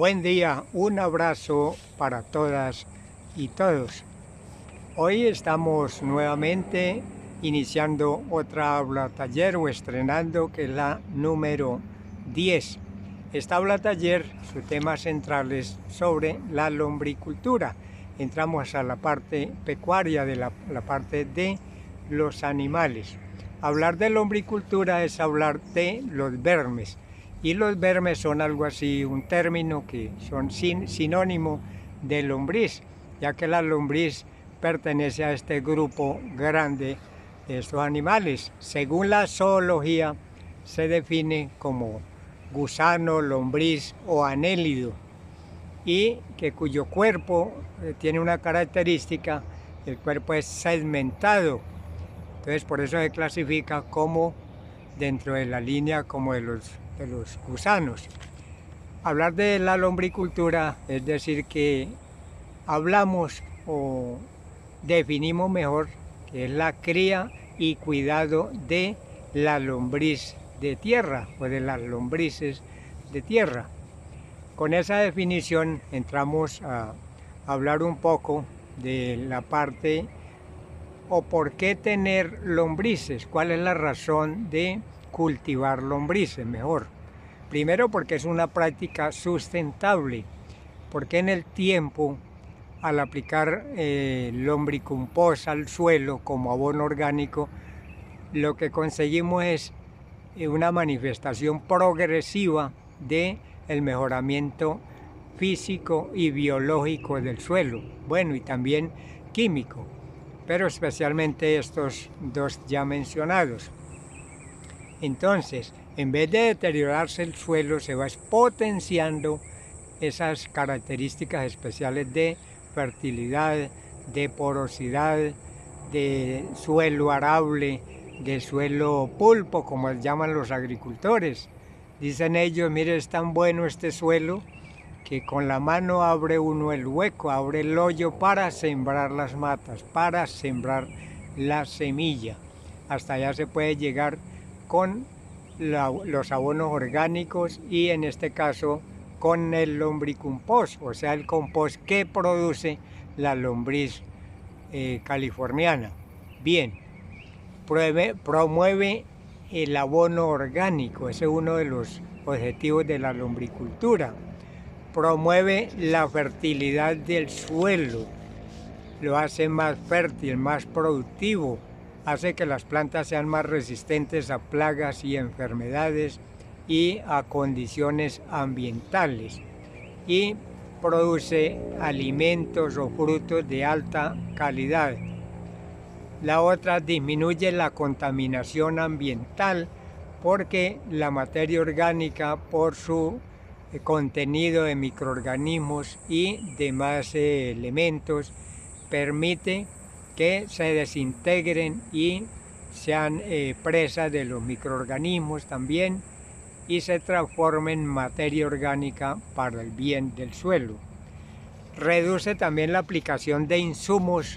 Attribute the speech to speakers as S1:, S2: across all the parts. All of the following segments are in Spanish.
S1: Buen día, un abrazo para todas y todos. Hoy estamos nuevamente iniciando otra aula taller o estrenando, que es la número 10. Esta aula taller, su tema central es sobre la lombricultura. Entramos a la parte pecuaria de la parte de los animales. Hablar de lombricultura es hablar de los vermes. Y los vermes son algo así, un término que son sinónimo de lombriz, ya que la lombriz pertenece a este grupo grande de estos animales. Según la zoología, se define como gusano, lombriz o anélido, y que cuyo cuerpo tiene una característica: el cuerpo es segmentado. Entonces por eso se clasifica como dentro de la línea como de los gusanos. Hablar de la lombricultura es decir que hablamos o definimos mejor que es la cría y cuidado de la lombriz de tierra o de las lombrices de tierra. Con esa definición entramos a hablar un poco de la parte o por qué tener lombrices, cuál es la razón de cultivar lombrices mejor. Primero, porque es una práctica sustentable, porque en el tiempo, al aplicar lombricompost al suelo como abono orgánico, lo que conseguimos es una manifestación progresiva de el mejoramiento físico y biológico del suelo, bueno, y también químico, pero especialmente estos dos ya mencionados. Entonces, en vez de deteriorarse el suelo, se va potenciando esas características especiales de fertilidad, de porosidad, de suelo arable, de suelo pulpo, como llaman los agricultores. Dicen ellos: mire, es tan bueno este suelo que con la mano abre uno el hueco, abre el hoyo para sembrar las matas, para sembrar la semilla. Hasta allá se puede llegar con los abonos orgánicos y en este caso con el lombricompost, o sea, el compost que produce la lombriz californiana. Bien, promueve el abono orgánico, ese es uno de los objetivos de la lombricultura. Promueve la fertilidad del suelo, lo hace más fértil, más productivo, hace que las plantas sean más resistentes a plagas y enfermedades y a condiciones ambientales, y produce alimentos o frutos de alta calidad. La otra, disminuye la contaminación ambiental, porque la materia orgánica, por su contenido de microorganismos y demás elementos, permite que se desintegren y sean presas de los microorganismos también, y se transformen en materia orgánica para el bien del suelo. Reduce también la aplicación de insumos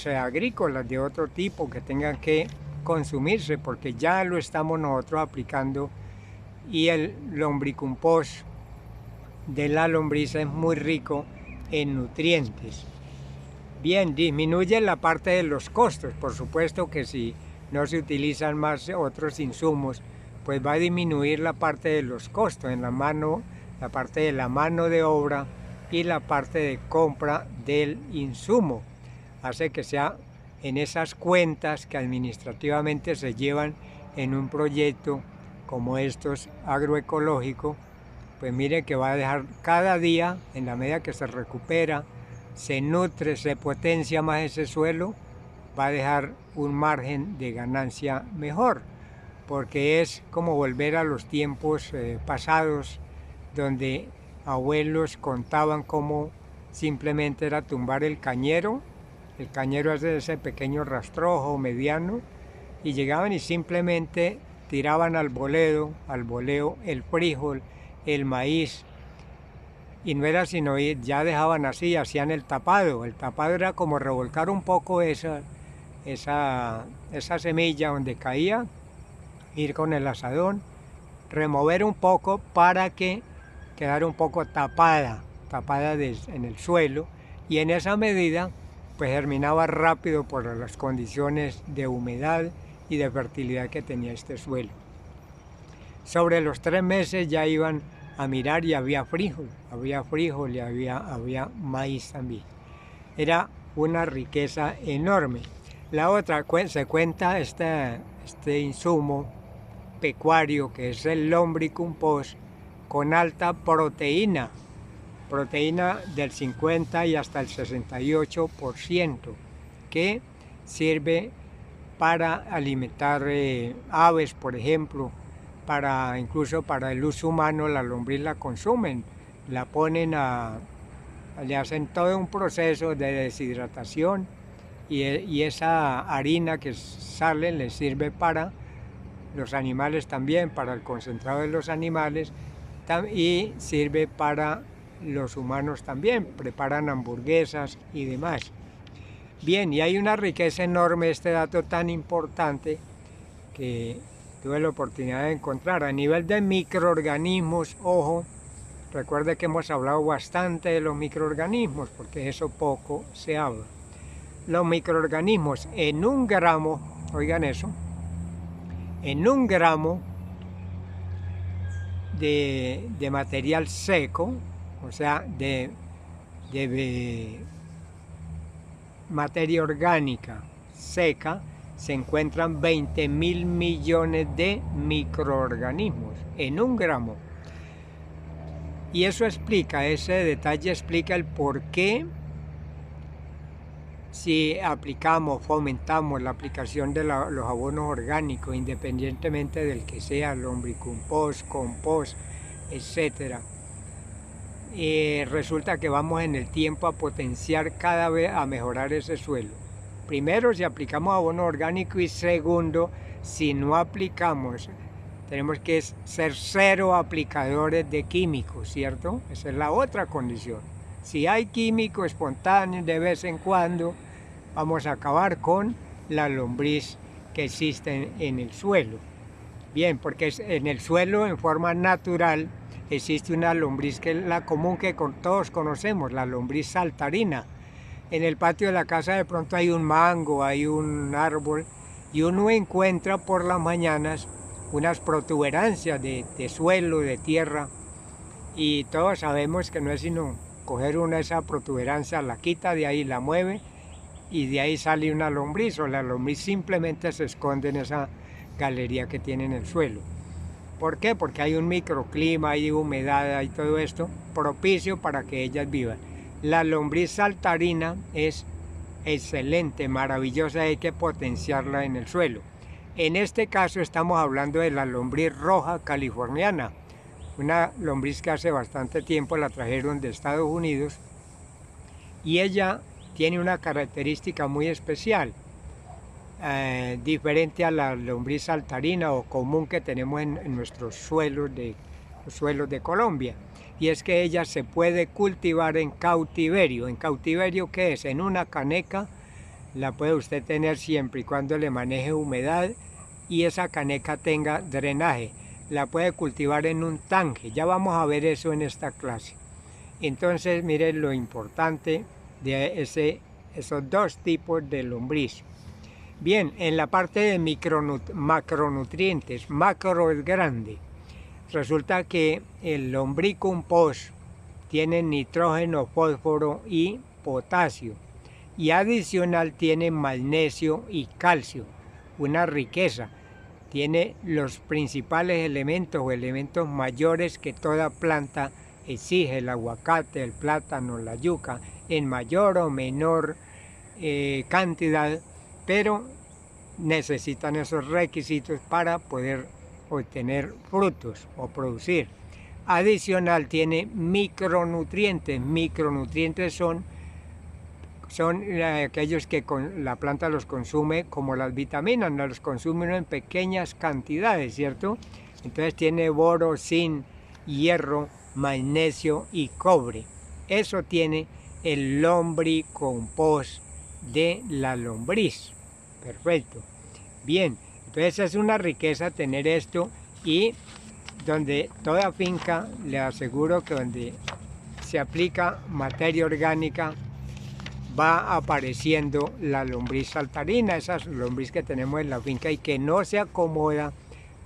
S1: agrícolas de otro tipo que tengan que consumirse, porque ya lo estamos nosotros aplicando, y el lombricompost de la lombriz es muy rico en nutrientes. Bien, disminuye la parte de los costos. Por supuesto que si no se utilizan más otros insumos, pues va a disminuir la parte de los costos en la parte de la mano de obra y la parte de compra del insumo. Hace que sea en esas cuentas que administrativamente se llevan en un proyecto como estos agroecológico, pues mire que va a dejar cada día, en la medida que se recupera, se nutre, se potencia más ese suelo, va a dejar un margen de ganancia mejor, porque es como volver a los tiempos pasados, donde abuelos contaban cómo simplemente era tumbar el cañero es de ese pequeño rastrojo mediano, y llegaban y simplemente tiraban al boleo el frijol, el maíz, y no era sino ya dejaban así, hacían el tapado. El tapado era como revolcar un poco esa semilla donde caía, ir con el asadón, remover un poco para que quedara un poco tapada en el suelo, y en esa medida pues germinaba rápido por las condiciones de humedad y de fertilidad que tenía este suelo. Sobre los 3 meses ya iban a mirar y había frijol y había maíz también. Era una riqueza enorme. La otra, se cuenta este insumo pecuario que es el lombricompost, con alta proteína del 50 y hasta el 68%, que sirve para alimentar aves, por ejemplo, incluso para el uso humano. La lombriz la consumen, la ponen le hacen todo un proceso de deshidratación, y esa harina que sale les sirve para los animales también, para el concentrado de los animales, y sirve para los humanos también, preparan hamburguesas y demás. Bien, y hay una riqueza enorme, este dato tan importante que tuve la oportunidad de encontrar a nivel de microorganismos. Ojo, recuerde que hemos hablado bastante de los microorganismos, porque eso poco se habla. Los microorganismos en 1 gramo, oigan eso, en 1 gramo de material seco, o sea, de materia orgánica seca, se encuentran 20.000 millones de microorganismos en 1 gramo. Y eso explica, ese detalle explica el por qué, si fomentamos la aplicación de los abonos orgánicos, independientemente del que sea, lombricompost, compost, etc., resulta que vamos en el tiempo a potenciar cada vez, a mejorar ese suelo. Primero, si aplicamos abono orgánico, y segundo, si no aplicamos, tenemos que ser 0 aplicadores de químicos, ¿cierto? Esa es la otra condición. Si hay químico espontáneo de vez en cuando, vamos a acabar con la lombriz que existe en el suelo. Bien, porque en el suelo, en forma natural, existe una lombriz que es la común, que todos conocemos, la lombriz saltarina. En el patio de la casa de pronto hay un mango, hay un árbol, y uno encuentra por las mañanas unas protuberancias de suelo, de tierra, y todos sabemos que no es sino coger esa protuberancia, la quita de ahí, la mueve, y de ahí sale una lombriz, o la lombriz simplemente se esconde en esa galería que tiene en el suelo. ¿Por qué? Porque hay un microclima, hay humedad, hay todo esto propicio para que ellas vivan. La lombriz saltarina es excelente, maravillosa, hay que potenciarla en el suelo. En este caso estamos hablando de la lombriz roja californiana, una lombriz que hace bastante tiempo la trajeron de Estados Unidos, y ella tiene una característica muy especial, diferente a la lombriz saltarina o común que tenemos en nuestros suelos de Colombia, y es que ella se puede cultivar en cautiverio. ¿En cautiverio qué es? En una caneca. La puede usted tener siempre y cuando le maneje humedad y esa caneca tenga drenaje. La puede cultivar en un tanque. Ya vamos a ver eso en esta clase. Entonces, miren lo importante de esos 2 tipos de lombriz. Bien, en la parte de macronutrientes, macro es grande. Resulta que el lombricompost tiene nitrógeno, fósforo y potasio. Y adicional tiene magnesio y calcio, una riqueza. Tiene los principales elementos o elementos mayores que toda planta exige: el aguacate, el plátano, la yuca, en mayor o menor cantidad, pero necesitan esos requisitos para poder obtener frutos o producir. Adicional tiene micronutrientes. Micronutrientes son aquellos que la planta los consume, como las vitaminas, no los consume en pequeñas cantidades, ¿cierto? Entonces tiene boro, zinc, hierro, magnesio y cobre. Eso tiene el lombricompost de la lombriz. Perfecto. Bien, entonces es una riqueza tener esto, y donde toda finca, le aseguro que donde se aplica materia orgánica, va apareciendo la lombriz saltarina, esa lombriz que tenemos en la finca y que no se acomoda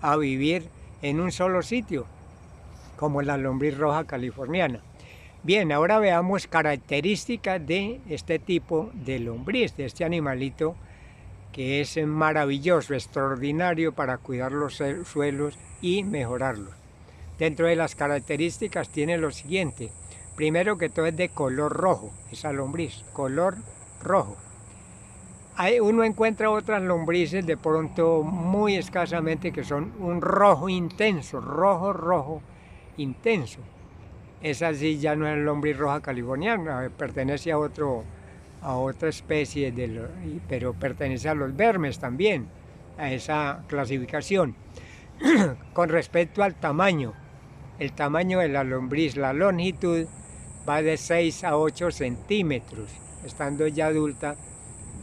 S1: a vivir en un solo sitio, como la lombriz roja californiana. Bien, ahora veamos características de este tipo de lombriz, de este animalito que es maravilloso, extraordinario para cuidar los suelos y mejorarlos. Dentro de las características tiene lo siguiente. Primero que todo es de color rojo, esa lombriz, color rojo. Uno encuentra otras lombrices de pronto muy escasamente que son un rojo intenso, rojo intenso. Esa sí ya no es lombriz roja californiana, pertenece a otra especie, pero pertenece a los vermes también, a esa clasificación. Con respecto al tamaño, el tamaño de la lombriz, la longitud va de 6 a 8 centímetros, estando ya adulta,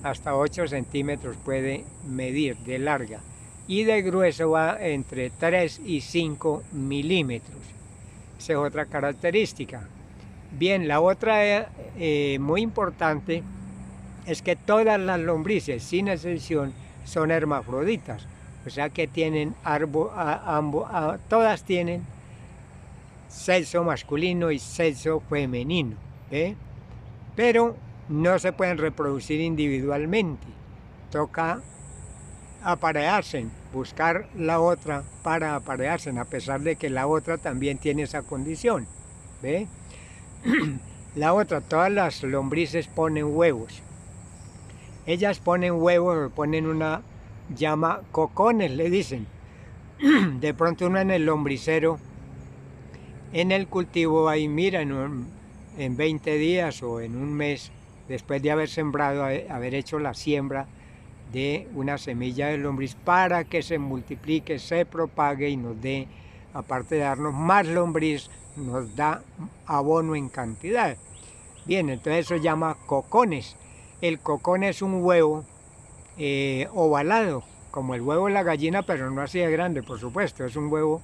S1: hasta 8 centímetros puede medir de larga, y de grueso va entre 3 y 5 milímetros. Esa es otra característica. Bien, la otra muy importante es que todas las lombrices, sin excepción, son hermafroditas, o sea que tienen todas tienen sexo masculino y sexo femenino, ¿eh? Pero no se pueden reproducir individualmente, toca aparearse, buscar la otra para aparearse, a pesar de que la otra también tiene esa condición, ¿ve? La otra, todas las lombrices ponen huevos. Ellas ponen huevos, ponen una llama cocones, le dicen. De pronto uno en el lombricero, en el cultivo, ahí mira, en 20 días o en un mes, después de haber sembrado, haber hecho la siembra de una semilla de lombriz para que se multiplique, se propague y nos dé, aparte de darnos más lombriz, nos da abono en cantidad. Bien, entonces eso se llama cocones. El cocón es un huevo ovalado, como el huevo de la gallina, pero no así de grande, por supuesto. Es un huevo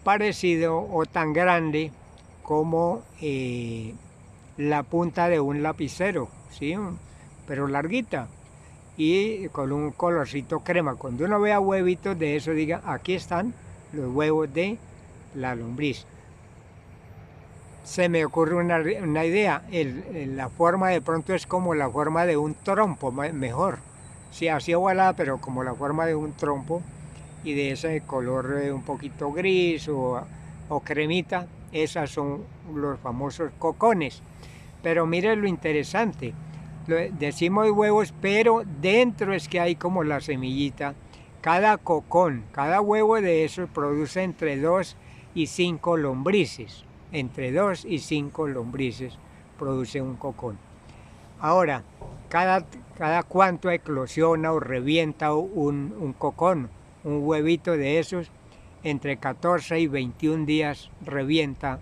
S1: parecido o tan grande como la punta de un lapicero, ¿sí? Pero larguita y con un colorcito crema. Cuando uno vea huevitos de eso, diga, aquí están los huevos de la lombriz. Se me ocurre una idea, la forma de pronto es como la forma de un trompo, mejor. Sí, así ovalada, pero como la forma de un trompo y de ese color un poquito gris o cremita. Esas son los famosos cocones. Pero miren lo interesante, decimos huevos, pero dentro es que hay como la semillita. Cada cocón, cada huevo de esos produce entre 2 y 5 lombrices. Entre 2 y 5 lombrices produce un cocón. Ahora, cada cuánto eclosiona o revienta un cocón, un huevito de esos, entre 14 y 21 días revienta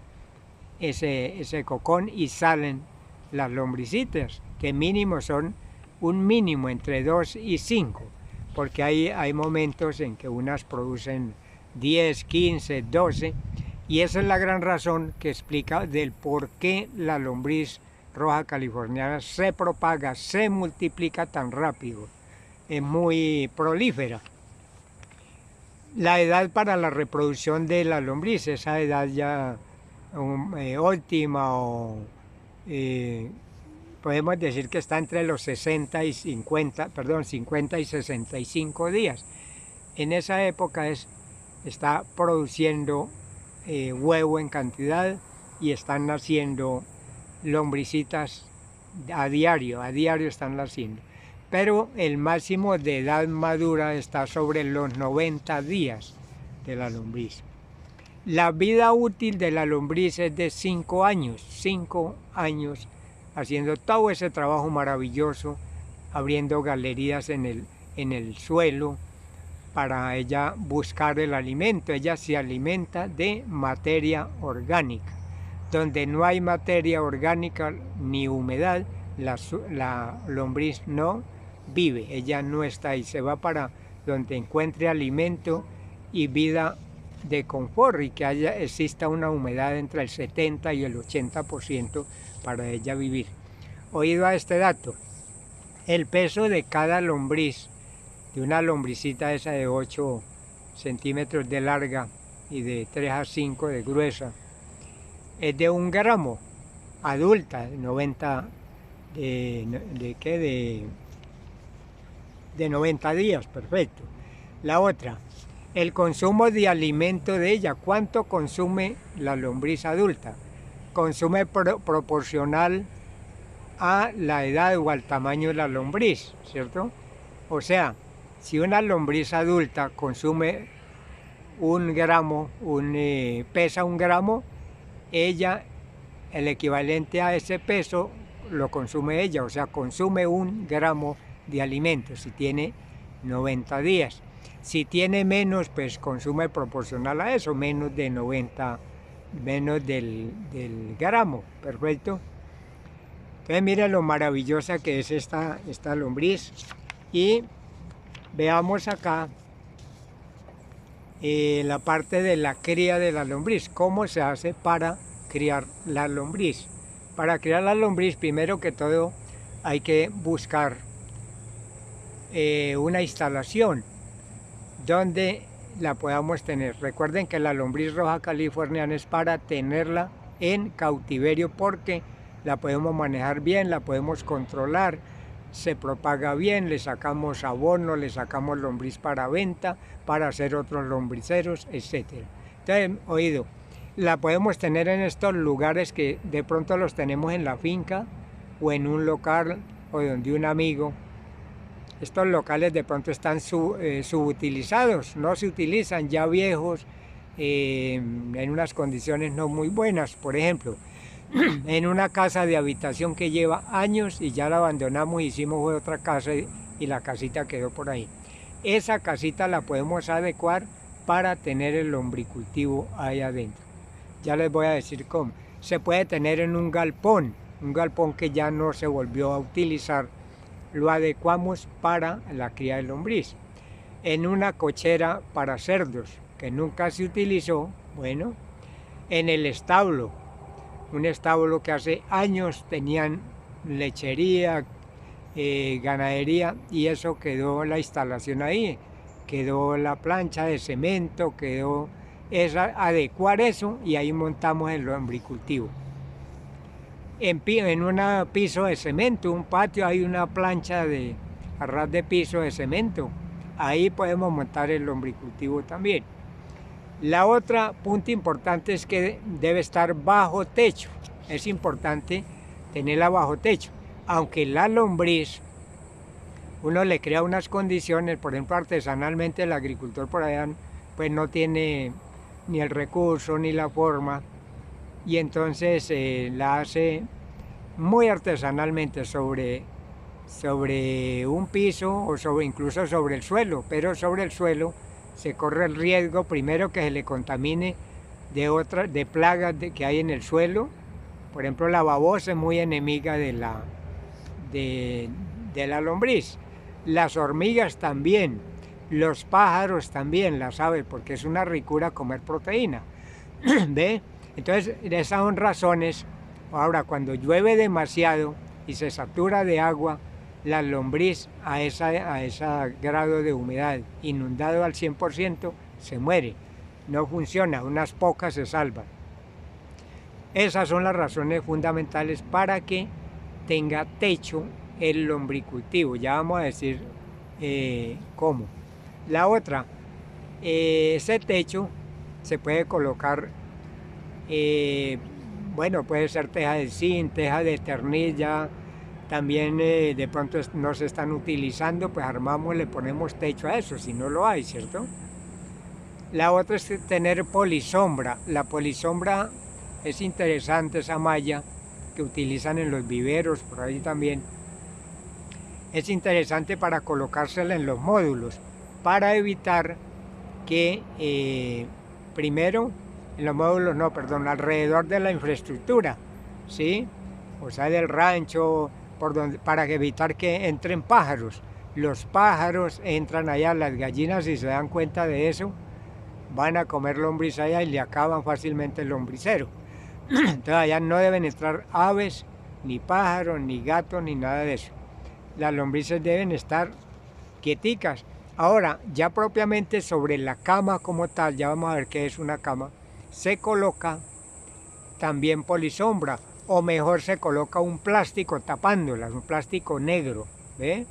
S1: ese cocón y salen las lombricitas, que mínimo son un mínimo entre 2 y 5, porque hay momentos en que unas producen 10, 15, 12, y esa es la gran razón que explica del por qué la lombriz roja californiana se propaga, se multiplica tan rápido, es muy prolífera. La edad para la reproducción de la lombriz, esa edad ya óptima o podemos decir que está entre los 50 y 65 días. En esa época está produciendo huevo en cantidad y están naciendo lombricitas a diario están naciendo. Pero el máximo de edad madura está sobre los 90 días de la lombriz. La vida útil de la lombriz es de 5 años, 5 años haciendo todo ese trabajo maravilloso, abriendo galerías en el suelo para ella buscar el alimento. Ella se alimenta de materia orgánica. Donde no hay materia orgánica ni humedad, la lombriz no vive, ella no está ahí, se va para donde encuentre alimento y vida de confort y que exista una humedad entre el 70 y el 80% para ella vivir. Oído a este dato, el peso de cada lombriz, de una lombricita esa de 8 centímetros de larga y de 3 a 5 de gruesa, es de 1 gramo, adulta, de 90, de 90 días, perfecto. La otra, el consumo de alimento de ella, ¿cuánto consume la lombriz adulta? Consume proporcional a la edad o al tamaño de la lombriz, ¿cierto? O sea, si una lombriz adulta consume 1 gramo, pesa 1 gramo, ella, el equivalente a ese peso, lo consume ella, o sea, consume 1 gramo de alimento si tiene 90 días. Si tiene menos, pues consume proporcional a eso, menos de 90, menos del gramo, perfecto. Entonces miren lo maravillosa que es esta lombriz. Y veamos acá la parte de la cría de la lombriz, cómo se hace para criar la lombriz. Para criar la lombriz, primero que todo, hay que buscar una instalación donde la podamos tener. Recuerden que la lombriz roja californiana es para tenerla en cautiverio porque la podemos manejar bien, la podemos controlar, se propaga bien, le sacamos abono, le sacamos lombriz para venta, para hacer otros lombriceros, etc. Entonces, oído, la podemos tener en estos lugares que de pronto los tenemos en la finca o en un local o donde un amigo. Estos locales de pronto están subutilizados, no se utilizan, ya viejos, en unas condiciones no muy buenas. Por ejemplo, en una casa de habitación que lleva años y ya la abandonamos, hicimos otra casa y la casita quedó por ahí. Esa casita la podemos adecuar para tener el lombricultivo ahí adentro. Ya les voy a decir cómo. Se puede tener en un galpón que ya no se volvió a utilizar, lo adecuamos para la cría de lombriz. En una cochera para cerdos que nunca se utilizó, bueno, en el establo, un establo que hace años tenían lechería, ganadería, y eso quedó la instalación ahí, quedó la plancha de cemento, quedó adecuar eso y ahí montamos el lombricultivo. En un piso de cemento, un patio, hay una plancha a ras de piso de cemento, ahí podemos montar el lombricultivo también. La otra punto importante es que debe estar bajo techo. Es importante tenerla bajo techo. Aunque la lombriz, uno le crea unas condiciones, por ejemplo, artesanalmente el agricultor por allá pues no tiene ni el recurso ni la forma, y entonces la hace muy artesanalmente sobre un piso o incluso sobre el suelo, pero sobre el suelo se corre el riesgo primero que se le contamine de plagas que hay en el suelo. Por ejemplo, la babosa es muy enemiga de la lombriz. Las hormigas también, los pájaros también, las aves, porque es una ricura comer proteína. ¿Ve? Entonces, esas son razones. Ahora, cuando llueve demasiado y se satura de agua, la lombriz a ese grado de humedad, inundado al 100%, se muere. No funciona, unas pocas se salvan. Esas son las razones fundamentales para que tenga techo el lombricultivo. Ya vamos a decir cómo. La otra, ese techo se puede colocar, bueno, puede ser teja de zinc, teja de ternilla. También de pronto no se están utilizando, pues armamos, le ponemos techo a eso, si no lo hay, ¿cierto? La otra es tener polisombra. La polisombra es interesante, esa malla que utilizan en los viveros, por ahí también. Es interesante para colocársela en los módulos, para evitar que, primero, en los módulos, no, perdón, alrededor de la infraestructura, ¿sí? O sea, del rancho, para evitar que entren pájaros. Los pájaros entran allá, las gallinas, si se dan cuenta de eso, van a comer lombriz allá y le acaban fácilmente el lombricero. Entonces allá no deben entrar aves, ni pájaros, ni gatos, ni nada de eso. Las lombrices deben estar quieticas. Ahora, ya propiamente sobre la cama como tal, ya vamos a ver qué es una cama, se coloca también polisombra, o mejor se coloca un plástico tapándolas, un plástico negro, ¿ve?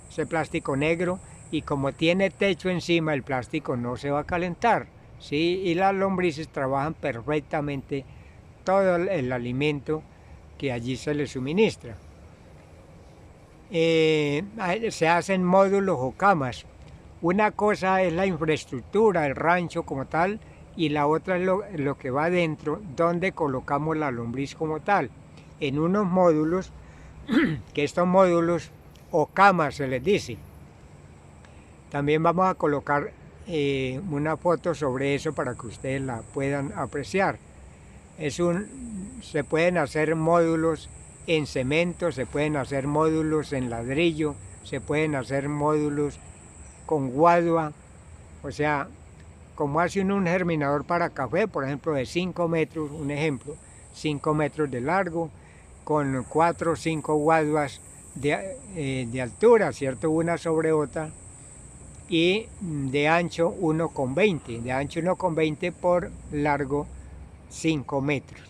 S1: Ese plástico negro, y como tiene techo encima, el plástico no se va a calentar, ¿sí? Y las lombrices trabajan perfectamente todo el alimento que allí se les suministra. Se hacen módulos o camas. Una cosa es la infraestructura, el rancho como tal, y la otra es lo que va adentro, donde colocamos la lombriz como tal. En unos módulos, que estos módulos o camas se les dice. También vamos a colocar una foto sobre eso para que ustedes la puedan apreciar. Se pueden hacer módulos en cemento, se pueden hacer módulos en ladrillo, se pueden hacer módulos con guadua, o sea, como hace un germinador para café, por ejemplo, de 5 metros, un ejemplo, 5 metros de largo, con 4 o 5 guaduas de altura, ¿cierto? Una sobre otra, y de ancho 1,20, de ancho 1,20 por largo 5 metros.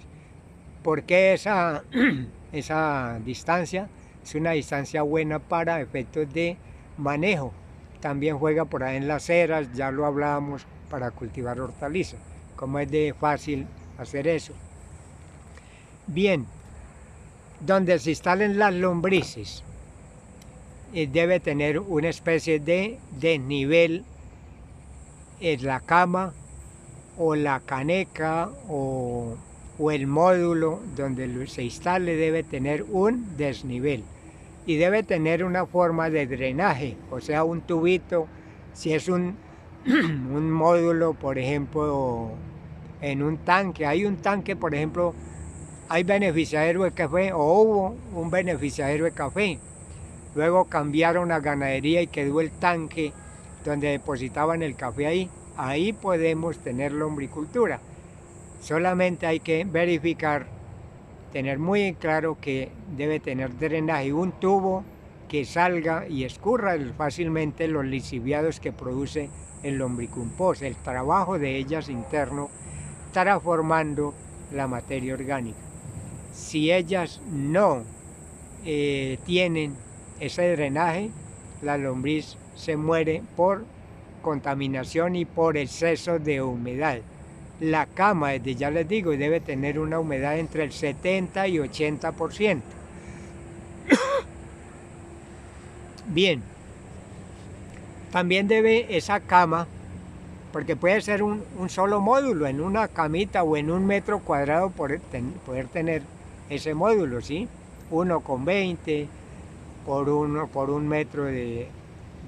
S1: ¿Por qué esa distancia? Es una distancia buena para efectos de manejo. También juega por ahí en las eras, ya lo hablábamos, para cultivar hortalizas, como es de fácil hacer eso. Bien, donde se instalen las lombrices, debe tener una especie de desnivel en la cama o la caneca o el módulo donde se instale, debe tener un desnivel y debe tener una forma de drenaje, o sea, un tubito. Si es un módulo, por ejemplo, en un tanque, hay un tanque, por ejemplo, hay beneficiario de café, o hubo un beneficiario de café. Luego cambiaron a ganadería y quedó el tanque donde depositaban el café ahí. Ahí podemos tener lombricultura. Solamente hay que verificar, tener muy claro que debe tener drenaje, un tubo que salga y escurra fácilmente los lixiviados que produce el lombricompost. El trabajo de ellas interno estará formando la materia orgánica. Si ellas no tienen ese drenaje, la lombriz se muere por contaminación y por exceso de humedad. La cama, desde ya les digo, debe tener una humedad entre el 70 y 80%. Bien, también debe esa cama, porque puede ser un solo módulo, en una camita o en 1 metro cuadrado poder tener ese módulo, ¿sí? 1,20 por 1 metro de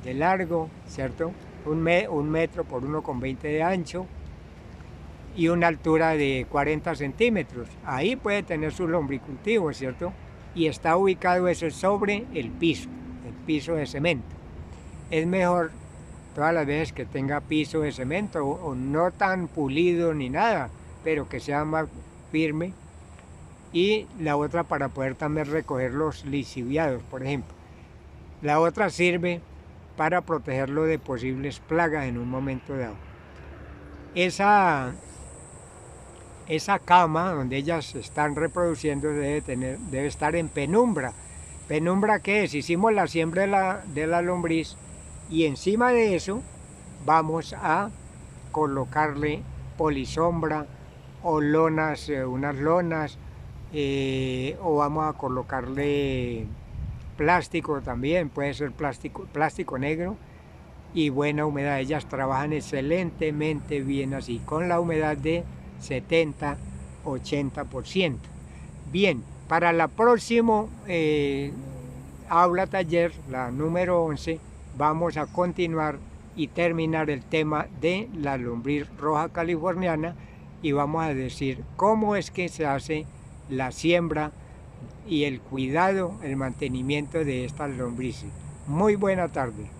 S1: largo, ¿cierto? Un metro por 1,20 de ancho y una altura de 40 centímetros. Ahí puede tener su lombricultivo, ¿cierto? Y está ubicado eso sobre el piso de cemento. Es mejor todas las veces que tenga piso de cemento o no tan pulido ni nada, pero que sea más firme. Y la otra para poder también recoger los lixiviados, por ejemplo. La otra sirve para protegerlo de posibles plagas en un momento dado. Esa cama donde ellas se están reproduciendo debe estar en penumbra. ¿Penumbra qué es? Hicimos la siembra de la lombriz y encima de eso vamos a colocarle polisombra o lonas, unas lonas, o vamos a colocarle plástico también, puede ser plástico negro y buena humedad. Ellas trabajan excelentemente bien así, con la humedad de 70-80%. Bien, para la próxima aula taller, la número 11, vamos a continuar y terminar el tema de la lombriz roja californiana y vamos a decir cómo es que se hace la siembra y el cuidado, el mantenimiento de estas lombrices. Muy buena tarde.